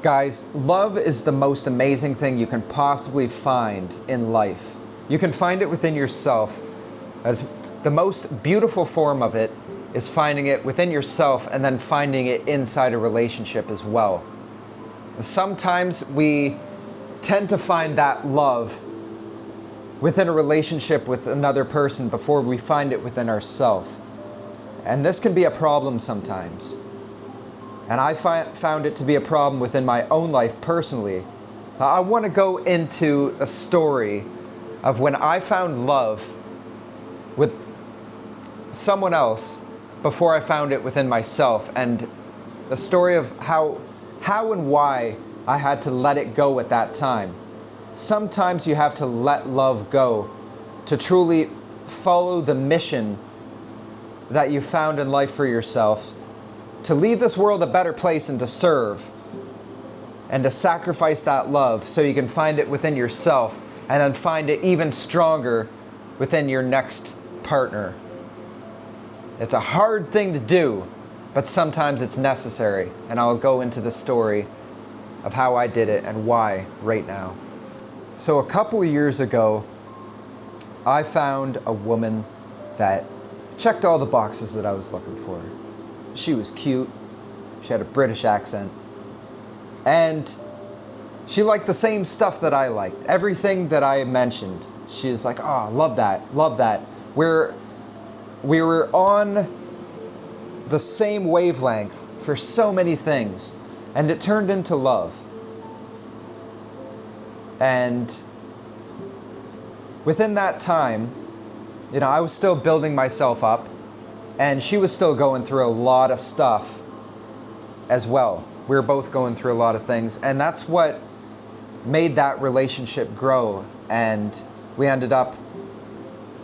Guys, love is the most amazing thing you can possibly find in life. You can find it within yourself. As the most beautiful form of it is finding it within yourself and then finding it inside a relationship as well. Sometimes we tend to find that love within a relationship with another person before we find it within ourselves. And this can be a problem sometimes. And I found it to be a problem within my own life personally. So I want to go into a story of when I found love with someone else before I found it within myself, and the story of how and why I had to let it go at that time. Sometimes you have to let love go to truly follow the mission that you found in life for yourself, to leave this world a better place and to serve, and to sacrifice that love so you can find it within yourself and then find it even stronger within your next partner. It's a hard thing to do, but sometimes it's necessary, and I'll go into the story of how I did it and why right now. So a couple of years ago, I found a woman that checked all the boxes that I was looking for. She was cute, she had a British accent, and she liked the same stuff that I liked. Everything that I mentioned, she was like, oh, love that. We were on the same wavelength for so many things, and it turned into love. And within that time, I was still building myself up, and she was still going through a lot of stuff as well. We were both going through a lot of things, and that's what made that relationship grow. And we ended up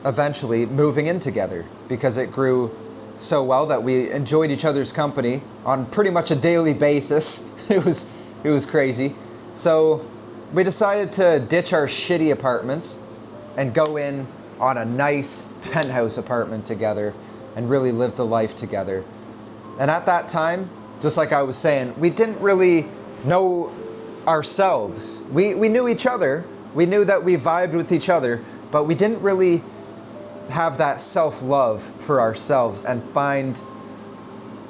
eventually moving in together because it grew so well that we enjoyed each other's company on pretty much a daily basis. It was crazy. So we decided to ditch our shitty apartments and go in on a nice penthouse apartment together and really live the life together. And at that time, just like I was saying, we didn't really know ourselves. We knew each other. We knew that we vibed with each other, but we didn't really have that self-love for ourselves and find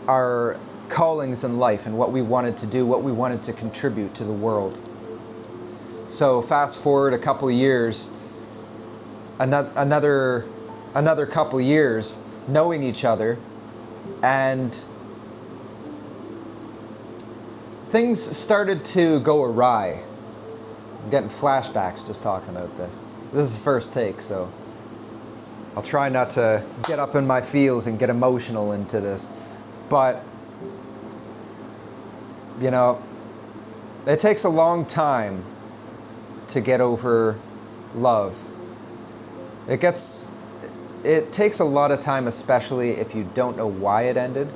our callings in life and what we wanted to do, what we wanted to contribute to the world. So fast forward a couple of years, another couple of years knowing each other, and things started to go awry. I'm getting flashbacks just talking about this. This is the first take, so I'll try not to get up in my feels and get emotional into this. But, it takes a long time to get over love. It takes a lot of time, especially if you don't know why it ended.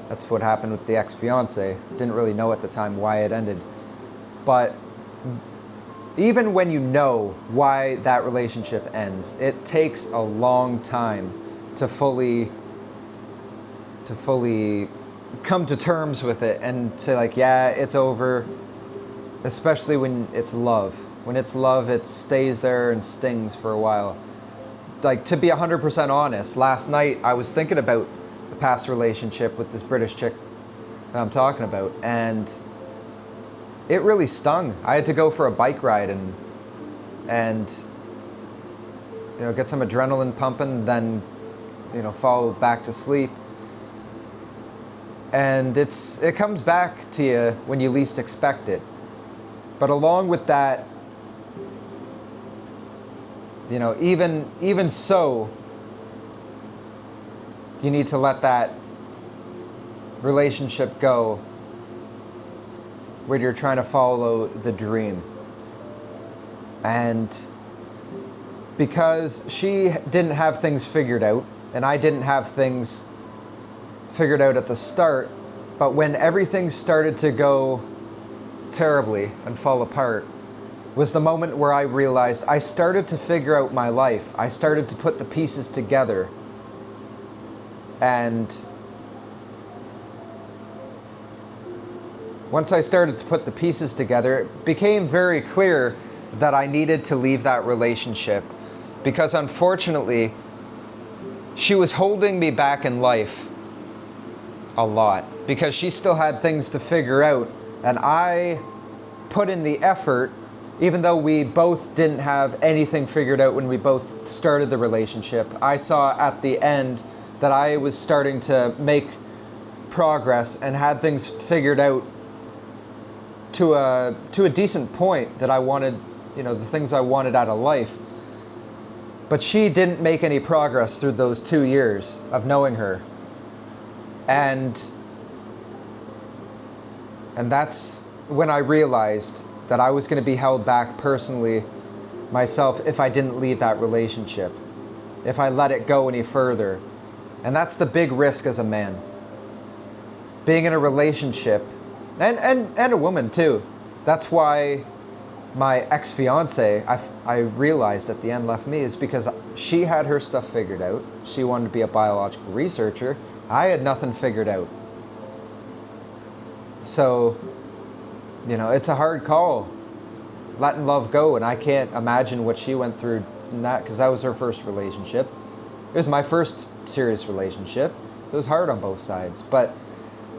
That's what happened with the ex-fiance. Didn't really know at the time why it ended. But even when you know why that relationship ends, it takes a long time to fully come to terms with it and say like, yeah, it's over. Especially when it's love. When it's love, it stays there and stings for a while. Like, to be 100% honest, last night I was thinking about a past relationship with this British chick that I'm talking about, and it really stung. I had to go for a bike ride and get some adrenaline pumping, then fall back to sleep. And it comes back to you when you least expect it. But along with that, even so, you need to let that relationship go where you're trying to follow the dream. And because she didn't have things figured out, and I didn't have things figured out at the start, but when everything started to go terribly and fall apart, was the moment where I realized I started to figure out my life. I started to put the pieces together. And once I started to put the pieces together, it became very clear that I needed to leave that relationship, because unfortunately, she was holding me back in life a lot, because she still had things to figure out, and I put in the effort, even though we both didn't have anything figured out when we both started the relationship. I saw at the end that I was starting to make progress and had things figured out to a decent point, that I wanted, the things I wanted out of life. But she didn't make any progress through those 2 years of knowing her. And that's when I realized that I was going to be held back personally myself if I didn't leave that relationship, if I let it go any further. And that's the big risk as a man. Being in a relationship, and a woman too. That's why my ex-fiance, I realized at the end, left me, is because she had her stuff figured out. She wanted to be a biological researcher. I had nothing figured out. So, it's a hard call, letting love go, and I can't imagine what she went through in that, because that was her first relationship. It was my first serious relationship, so it was hard on both sides. But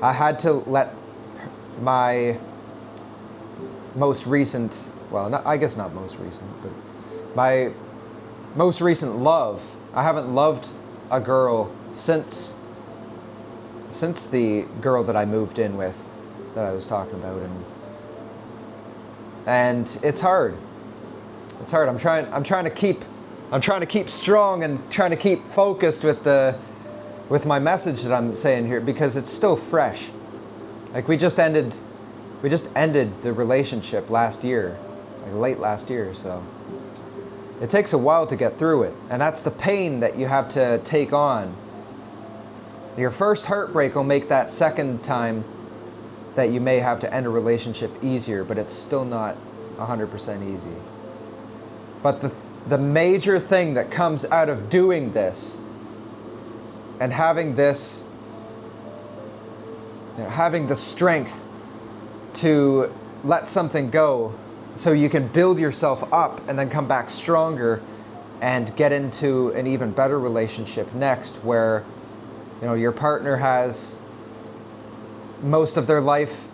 I had to let my most recent, I guess not most recent, but my most recent love, I haven't loved a girl since the girl that I moved in with, that I was talking about, and it's hard. It's hard. I'm trying to keep strong and trying to keep focused with my message that I'm saying here, because it's still fresh. Like we just ended the relationship last year, like late last year, so it takes a while to get through it, and that's the pain that you have to take on. Your first heartbreak will make that second time that you may have to end a relationship easier, but it's still not 100% easy. But the major thing that comes out of doing this and having this, having the strength to let something go so you can build yourself up and then come back stronger and get into an even better relationship next, where your partner has most of their life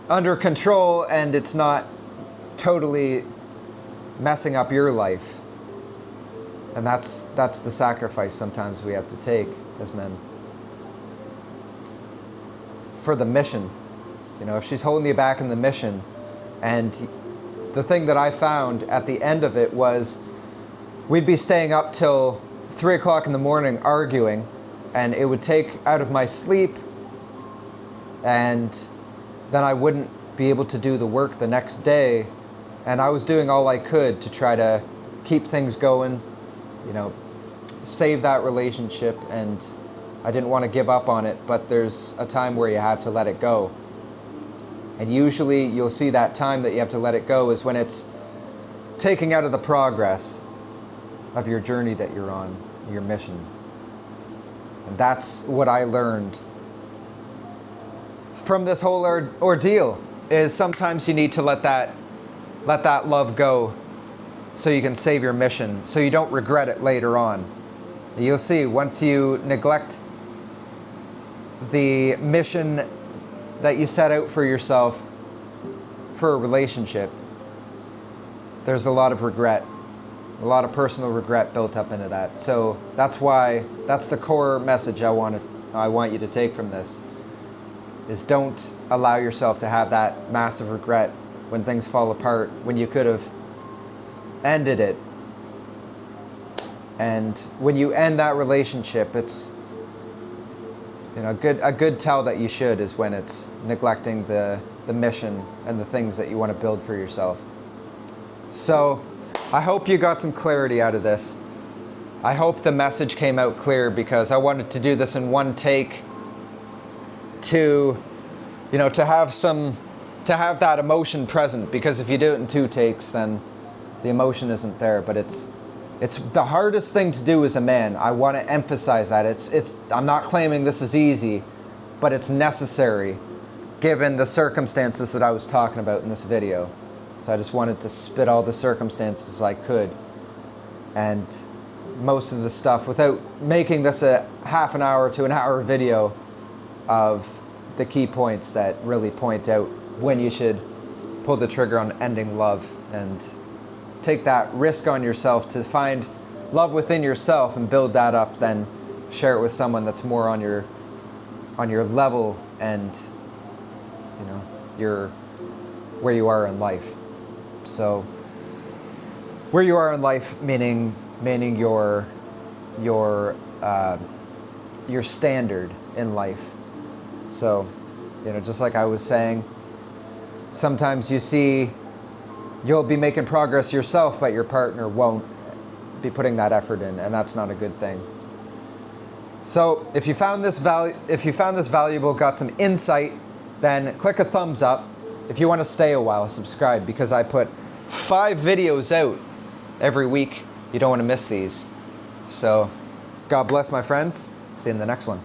under control and it's not totally messing up your life. And that's the sacrifice sometimes we have to take as men for the mission. If she's holding you back in the mission, and the thing that I found at the end of it was we'd be staying up till 3 o'clock in the morning arguing, and it would take out of my sleep, and then I wouldn't be able to do the work the next day. And I was doing all I could to try to keep things going, save that relationship, and I didn't want to give up on it, but there's a time where you have to let it go. And usually you'll see that time that you have to let it go is when it's taking out of the progress of your journey that you're on, your mission. And that's what I learned from this whole ordeal, is sometimes you need to let that love go so you can save your mission, so you don't regret it later on. You'll see, once you neglect the mission that you set out for yourself for a relationship, there's a lot of regret, a lot of personal regret built up into that. So that's the core message I want you to take from this, is don't allow yourself to have that massive regret when things fall apart, when you could have ended it. And when you end that relationship, it's a good tell that you should is when it's neglecting the mission and the things that you want to build for yourself. So I hope you got some clarity out of this. I hope the message came out clear, because I wanted to do this in one take to have that emotion present, because if you do it in 2 takes, then the emotion isn't there. But it's the hardest thing to do as a man. I want to emphasize that. I'm not claiming this is easy, but it's necessary given the circumstances that I was talking about in this video. So I just wanted to spit all the circumstances I could, and most of the stuff without making this a half an hour to an hour video of the key points that really point out when you should pull the trigger on ending love and take that risk on yourself to find love within yourself and build that up, then share it with someone that's more on your level and, you know, your where you are in life. So where you are in life, meaning your standard in life. So, you know, just like I was saying, sometimes you'll be making progress yourself, but your partner won't be putting that effort in, and that's not a good thing. So if you found this valuable, got some insight, then click a thumbs up. If you want to stay a while, subscribe, because I put 5 videos out every week. You don't want to miss these. So God bless, my friends. See you in the next one.